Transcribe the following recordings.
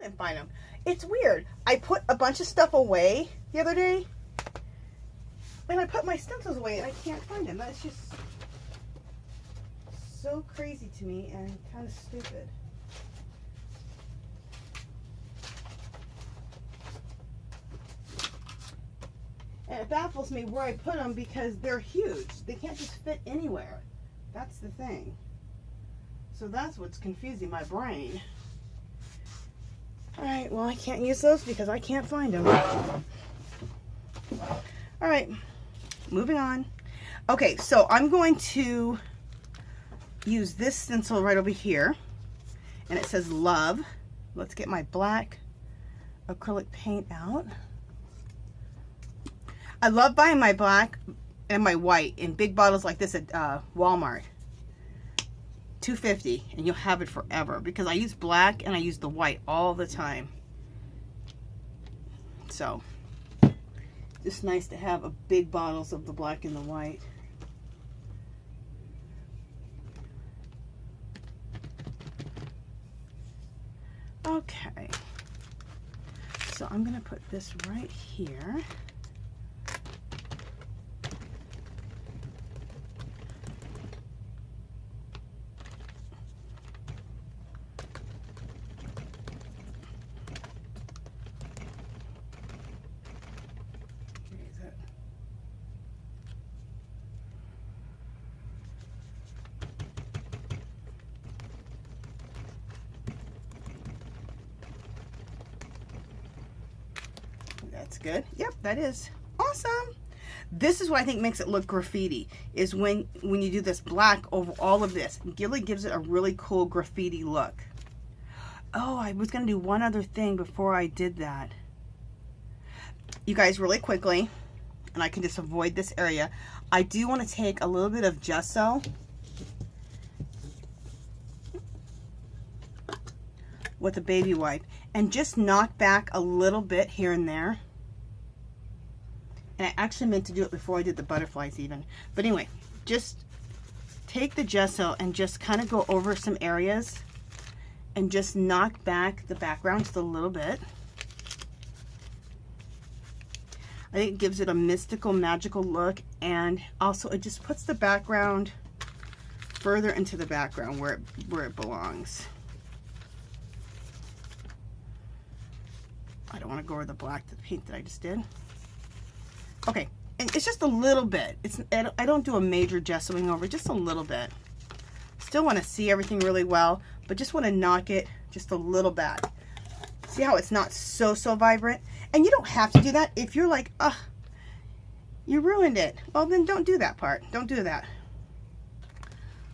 And find them. It's weird. I put a bunch of stuff away the other day, and I put my stencils away, and I can't find them. That's just so crazy to me and kind of stupid. And it baffles me where I put them because they're huge. They can't just fit anywhere. That's the thing. So that's what's confusing my brain. All right, well, I can't use those because I can't find them. All right, moving on. Okay, so I'm going to use this stencil right over here, and it says love. Let's get my black acrylic paint out. I love buying my black and my white in big bottles like this at Walmart. $2.50, and you'll have it forever because I use black and I use the white all the time. So just nice to have a big bottles of the black and the white. Okay, so I'm gonna put this right here. That's good. Yep, that is awesome. This is what I think makes it look graffiti, is when you do this black over all of this. It really gives it a really cool graffiti look. Oh, I was going to do one other thing before I did that. You guys, really quickly, and I can just avoid this area, I do want to take a little bit of gesso with a baby wipe and just knock back a little bit here and there. And I actually meant to do it before I did the butterflies even. But anyway, just take the gesso and just kind of go over some areas and just knock back the background just a little bit. I think it gives it a mystical, magical look, and also it just puts the background further into the background where it belongs. I don't want to go over the black, the paint that I just did. Okay, and it's just a little bit. I don't do a major gessoing over, just a little bit. Still want to see everything really well, but just want to knock it just a little back. See how it's not so vibrant? And you don't have to do that. If you're like, ugh, you ruined it. Well, then don't do that part. Don't do that.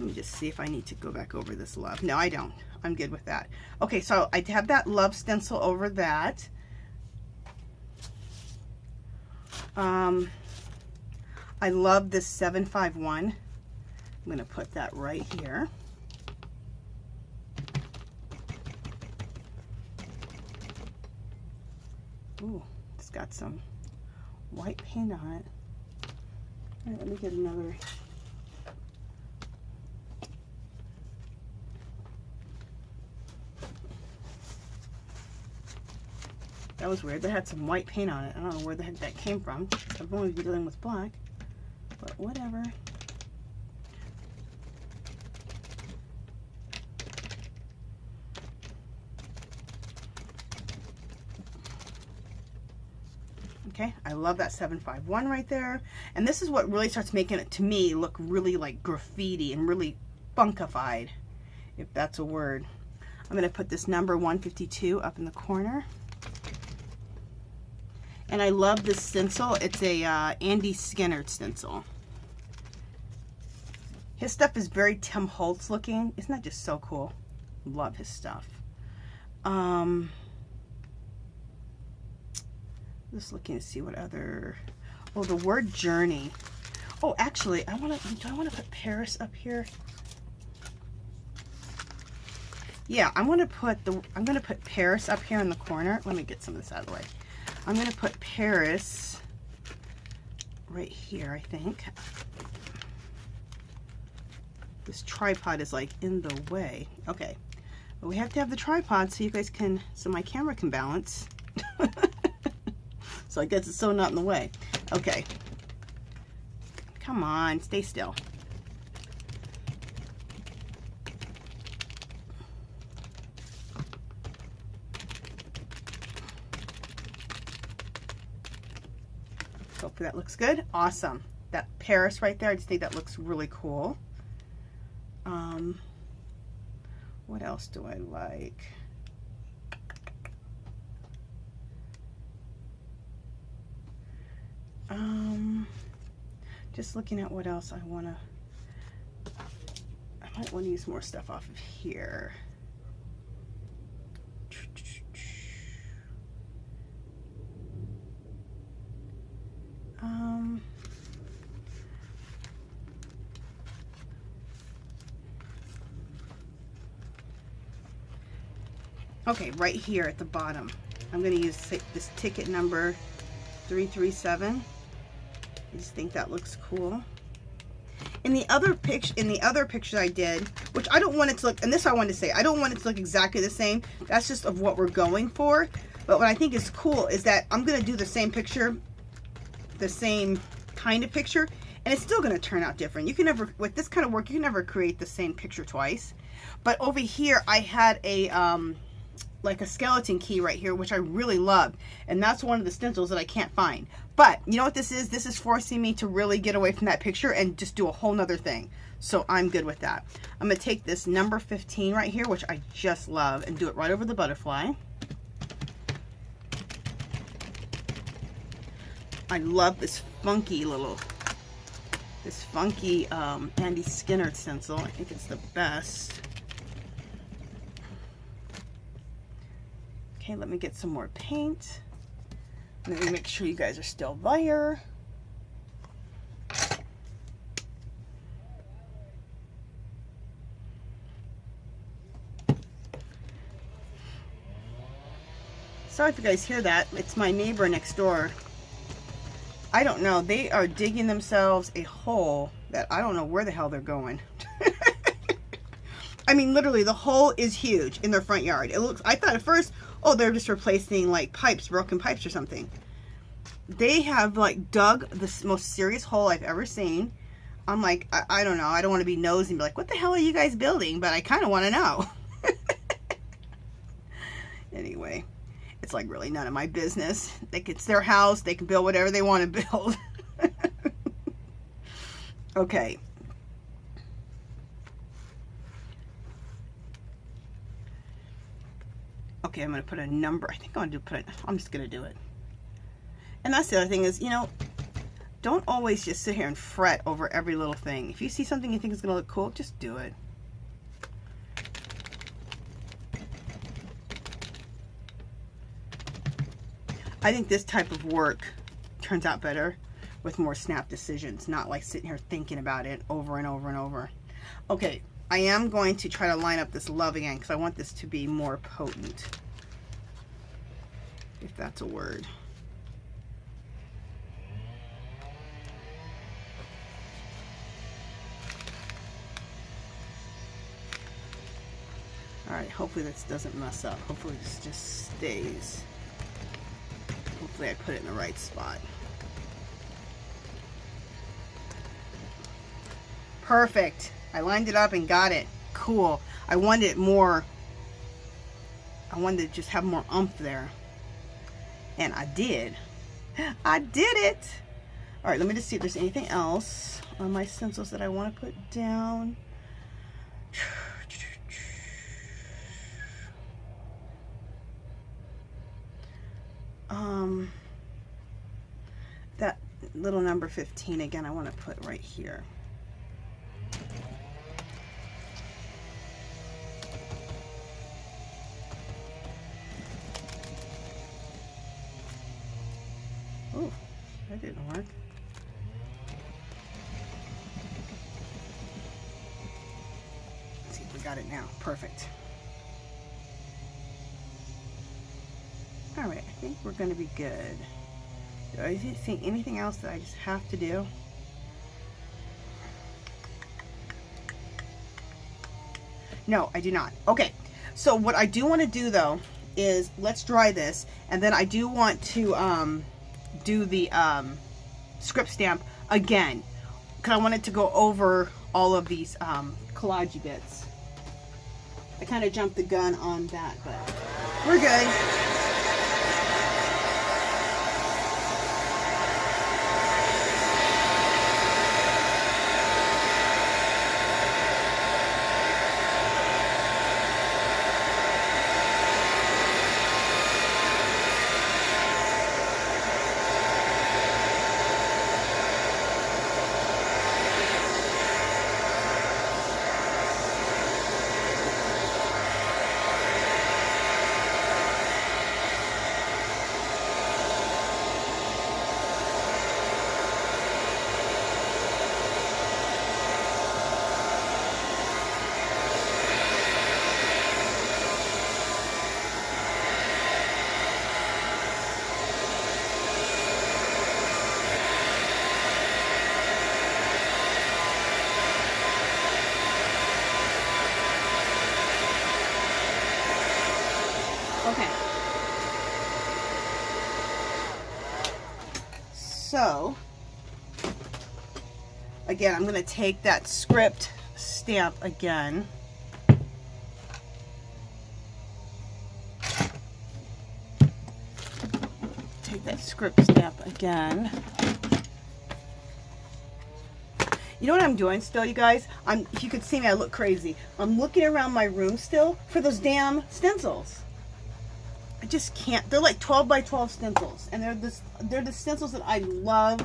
Let me just see if I need to go back over this love. No, I don't. I'm good with that. Okay, so I have that love stencil over that. I love this 751. I'm going to put that right here. Ooh, it's got some white paint on it. All right, let me get another. That was weird. That had some white paint on it. I don't know where the heck that came from. I've only been dealing with black, but whatever. Okay, I love that 751 right there. And this is what really starts making it, to me, look really like graffiti and really funkified, if that's a word. I'm going to put this number 152 up in the corner. And I love this stencil. It's a Andy Skinner stencil. His stuff is very Tim Holtz looking. Isn't that just so cool? Love his stuff. Just looking to see what other. Oh, the word journey. Oh, actually, do I want to put Paris up here? Yeah, I'm going to put Paris up here in the corner. Let me get some of this out of the way. I'm going to put Paris right here, I think. This tripod is like in the way. Okay. But we have to have the tripod so you guys can, so my camera can balance. So I guess it's so not in the way. Okay. Come on, stay still. Hopefully that looks good. Awesome. That Paris right there, I just think that looks really cool. What else do I like? Just looking at what else I might want to use more stuff off of here. Okay, right here at the bottom, I'm going to use this ticket number 337. I just think that looks cool. In the other picture I did, which I don't want it to look, and this I wanted to say, I don't want it to look exactly the same. That's just of what we're going for. But what I think is cool is that I'm going to do the same picture, the same kind of picture, and it's still going to turn out different. You can never, with this kind of work, you can never create the same picture twice. But over here, I had a, like a skeleton key right here, which I really loved. And that's one of the stencils that I can't find. But you know what this is? This is forcing me to really get away from that picture and just do a whole nother thing. So I'm good with that. I'm going to take this number 15 right here, which I just love, and do it right over the butterfly. I love this funky Andy Skinner stencil. I think it's the best. Okay, let me get some more paint. Let me make sure you guys are still there. Sorry if you guys hear that. It's my neighbor next door. I don't know. They are digging themselves a hole that I don't know where the hell they're going. I mean, literally, the hole is huge in their front yard. It looks, I thought at first, oh, they're just replacing like pipes, broken pipes or something. They have like dug the most serious hole I've ever seen. I'm like, I don't know. I don't want to be nosy and be like, what the hell are you guys building? But I kind of want to know. Anyway, it's like really none of my business. Like, it's their house. They can build whatever they want to build. Okay. Okay, I'm going to put a number. I think I'm just going to do it. And that's the other thing is, you know, don't always just sit here and fret over every little thing. If you see something you think is going to look cool, just do it. I think this type of work turns out better with more snap decisions, not like sitting here thinking about it over and over and over. Okay, I am going to try to line up this love again because I want this to be more potent, if that's a word. All right, hopefully this doesn't mess up. Hopefully this just stays. Hopefully I put it in the right spot. Perfect. I lined it up and got it. Cool. I wanted it more. I wanted to just have more oomph there. And I did. I did it. All right, let me just see if there's anything else on my stencils that I want to put down. That little number 15 again, I want to put right here. Oh, that didn't work. Let's see if we got it now. Perfect. All right, I think we're going to be good. Do I see anything else that I just have to do? No, I do not. Okay, So what I do want to do though is let's dry this, and then I do want to do the script stamp again, because I want it to go over all of these collage bits. I kind of jumped the gun on that, but we're good. Okay. So, again, I'm going to take that script stamp again. Take that script stamp again. You know what I'm doing still, you guys? If you could see me, I look crazy. I'm looking around my room still for those damn stencils. I just can't. They're like 12 by 12 stencils, and they're the stencils that I love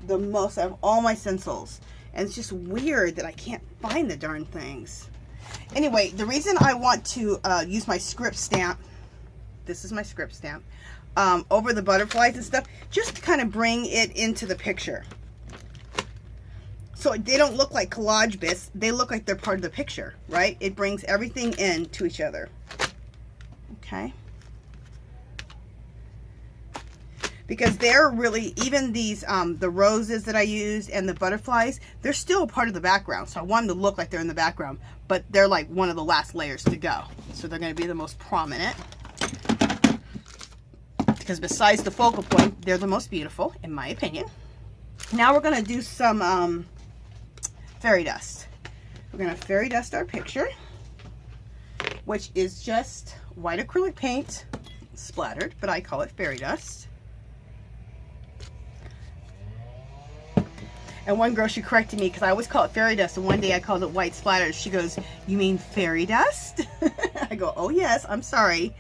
the most out of all my stencils. And it's just weird that I can't find the darn things. Anyway, the reason I want to use my script stamp, this is my script stamp, over the butterflies and stuff, just to kind of bring it into the picture. So they don't look like collage bits, they look like they're part of the picture, right? It brings everything in to each other. Okay. Because they're really, even these, the roses that I used and the butterflies, they're still a part of the background. So I want them to look like they're in the background, but they're like one of the last layers to go. So they're going to be the most prominent. Because besides the focal point, they're the most beautiful, in my opinion. Now we're going to do some fairy dust. We're going to fairy dust our picture, which is just white acrylic paint splattered, but I call it fairy dust. And one girl, she corrected me because I always call it fairy dust, and one day I called it white splatter. She goes, "You mean fairy dust?" I go, "Oh yes, I'm sorry."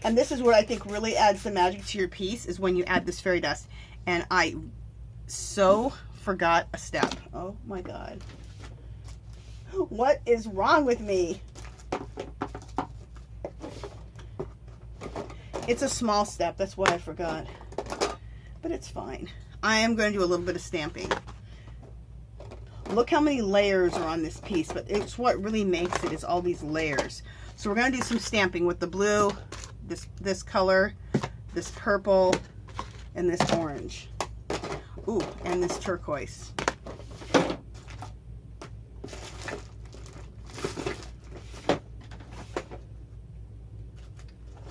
And this is what I think really adds the magic to your piece, is when you add this fairy dust. And I so forgot a step. Oh my God. What is wrong with me? It's a small step, that's what I forgot. But it's fine. I am going to do a little bit of stamping. Look how many layers are on this piece, but it's what really makes it, is all these layers. So we're going to do some stamping with the blue, this color, this purple, and this orange. Ooh, and this turquoise.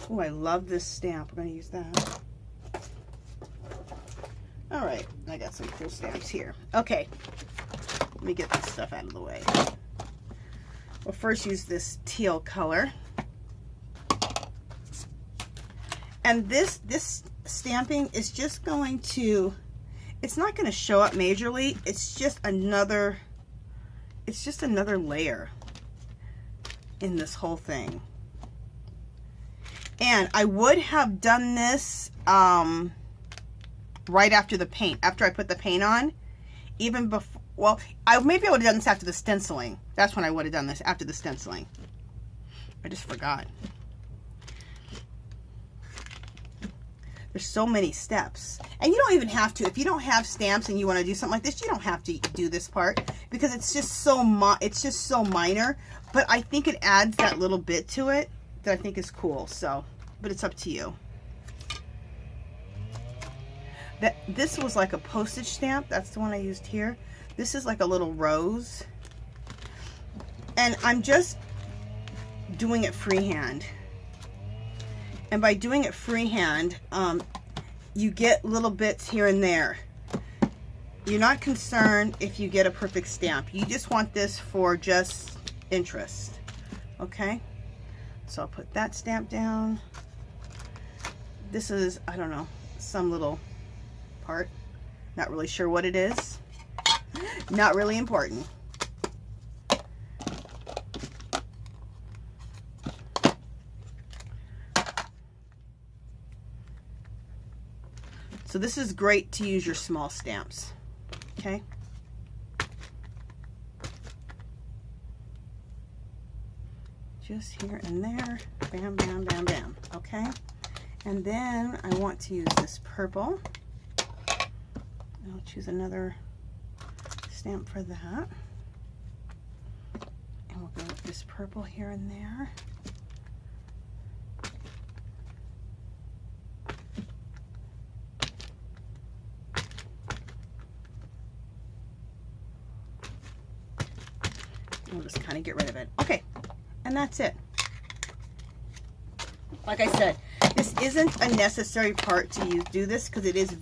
Ooh, I love this stamp. We're going to use that. All right, I got some cool stamps here. Okay, let me get this stuff out of the way. We'll first use this teal color. And this stamping is just going to, it's not going to show up majorly. It's just another layer in this whole thing. And I would have done this right after the paint, after I put the paint on, even before, well, maybe I would have done this after the stenciling. That's when I would have done this, after the stenciling. I just forgot. There's so many steps. And you don't even have to, if you don't have stamps and you want to do something like this, you don't have to do this part, because it's just so minor, but I think it adds that little bit to it that I think is cool. So, but it's up to you. This was like a postage stamp. That's the one I used here. This is like a little rose. And I'm just doing it freehand. And by doing it freehand, you get little bits here and there. You're not concerned if you get a perfect stamp. You just want this for just interest. Okay? So I'll put that stamp down. This is, I don't know, some little part. Not really sure what it is. Not really important. So this is great to use your small stamps. Okay? Just here and there. Bam, bam, bam, bam. Okay? And then I want to use this purple. I'll choose another stamp for that. And we'll go with this purple here and there. We'll just kind of get rid of it. Okay, and that's it. Like I said, this isn't a necessary part to do this because it is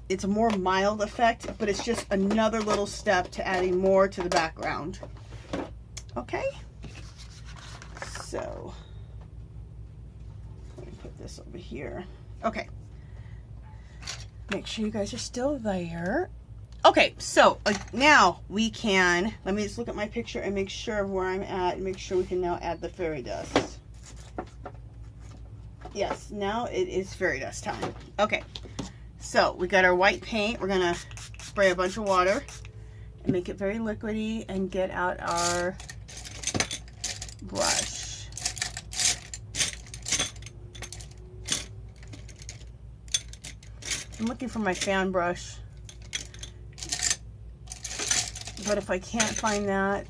it's a more mild effect, but it's just another little step to adding more to the background. Okay, so let me put this over here. Okay, make sure you guys are still there. Okay, so now we can, let me just look at my picture and make sure of where I'm at and make sure we can now add the fairy dust. Yes, now it is fairy dust time. Okay, so we got our white paint. We're gonna spray a bunch of water and make it very liquidy and get out our brush. I'm looking for my fan brush. But if I can't find that,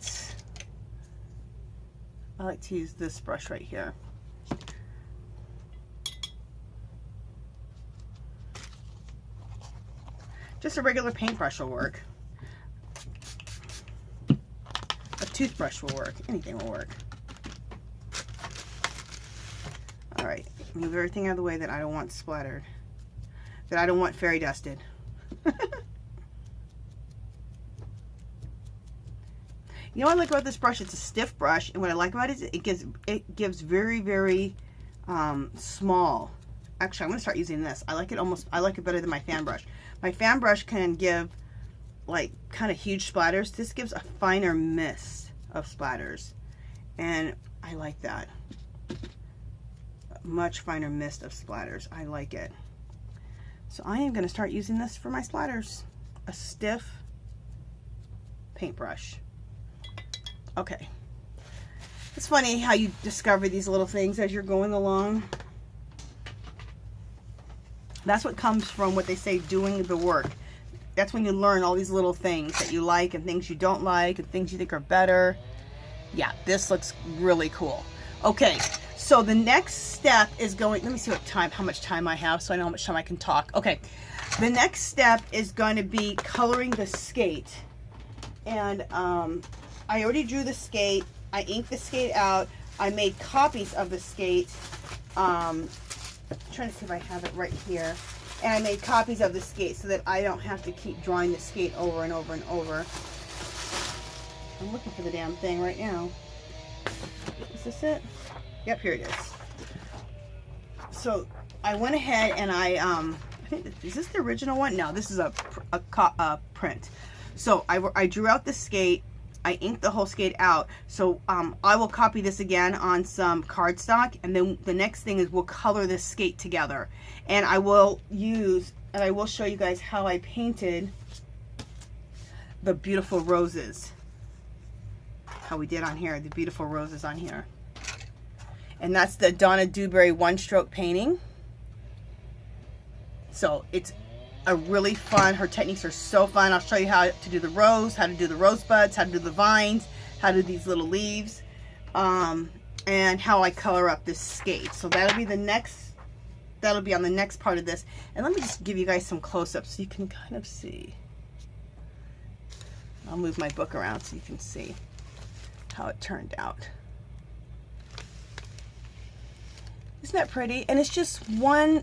I like to use this brush right here. Just a regular paintbrush will work. A toothbrush will work. Anything will work. All right, move everything out of the way that I don't want splattered, that I don't want fairy dusted. You know what I like about this brush? It's a stiff brush, and what I like about it is it gives very, very small. Actually, I'm gonna start using this. I like it better than my fan brush. My fan brush can give like kind of huge splatters. This gives a finer mist of splatters, and I like that. A much finer mist of splatters. I like it. So I am gonna start using this for my splatters. A stiff paintbrush. Okay. It's funny how you discover these little things as you're going along. That's what comes from what they say, doing the work. That's when you learn all these little things that you like and things you don't like and things you think are better. Yeah, this looks really cool. Okay, so the next step is going, let me see how much time I have so I know how much time I can talk. Okay, the next step is going to be coloring the skate. And I already drew the skate. I inked the skate out. I made copies of the skate. I'm trying to see if I have it right here. And I made copies of the skate so that I don't have to keep drawing the skate over and over and over. I'm looking for the damn thing right now. Is this it? Yep, here it is. So I went ahead and I think, is this the original one? No, this is a print. So I drew out the skate. I inked the whole skate out. So I will copy this again on some cardstock, and then the next thing is we'll color this skate together. And I will show you guys how I painted the beautiful roses. How we did on here, the beautiful roses on here. And that's the Donna Dewberry one-stroke painting. So it's a really fun, her techniques are so fun. I'll show you how to do the rose, how to do the rosebuds, how to do the vines, how to do these little leaves, and how I color up this skate. So that'll be on the next part of this. And let me just give you guys some close-ups so you can kind of see. I'll move my book around so you can see. how it turned out. Isn't that pretty? And it's just one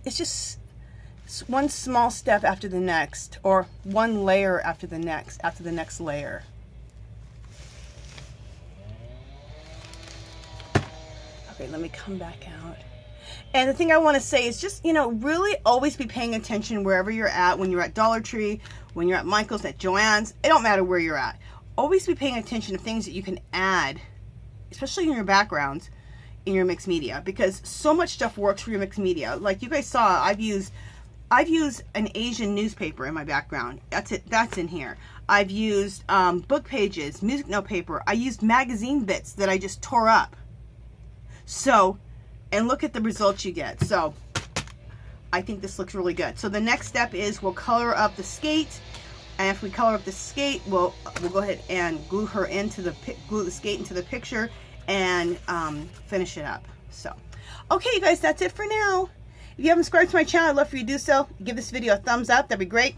small step after the next, or one layer after the next layer. Okay, let me come back out. And the thing I want to say is just, you know, really always be paying attention wherever you're at, when you're at Dollar Tree, when you're at Michael's, at Joann's, it don't matter where you're at. Always be paying attention to things that you can add, especially in your backgrounds, in your mixed media, because so much stuff works for your mixed media. Like you guys saw, I've used an Asian newspaper in my background. That's it. That's in here. I've used book pages, music note paper. I used magazine bits that I just tore up. So, and look at the results you get. So, I think this looks really good. So the next step is we'll color up the skate, and if we color up the skate, we'll go ahead and glue the skate into the picture and finish it up. So, okay, you guys, that's it for now. If you haven't subscribed to my channel, I'd love for you to do so. Give this video a thumbs up. That'd be great.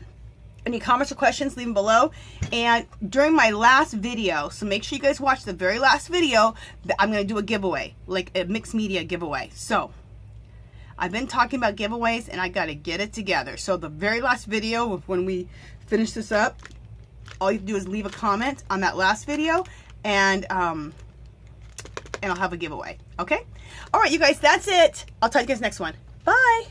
Any comments or questions, leave them below. And during my last video, so make sure you guys watch the very last video, I'm going to do a giveaway, like a mixed media giveaway. So, I've been talking about giveaways, and I got to get it together. So, the very last video, when we finish this up, all you have to do is leave a comment on that last video, and I'll have a giveaway. Okay? All right, you guys, that's it. I'll talk to you guys next one. Bye.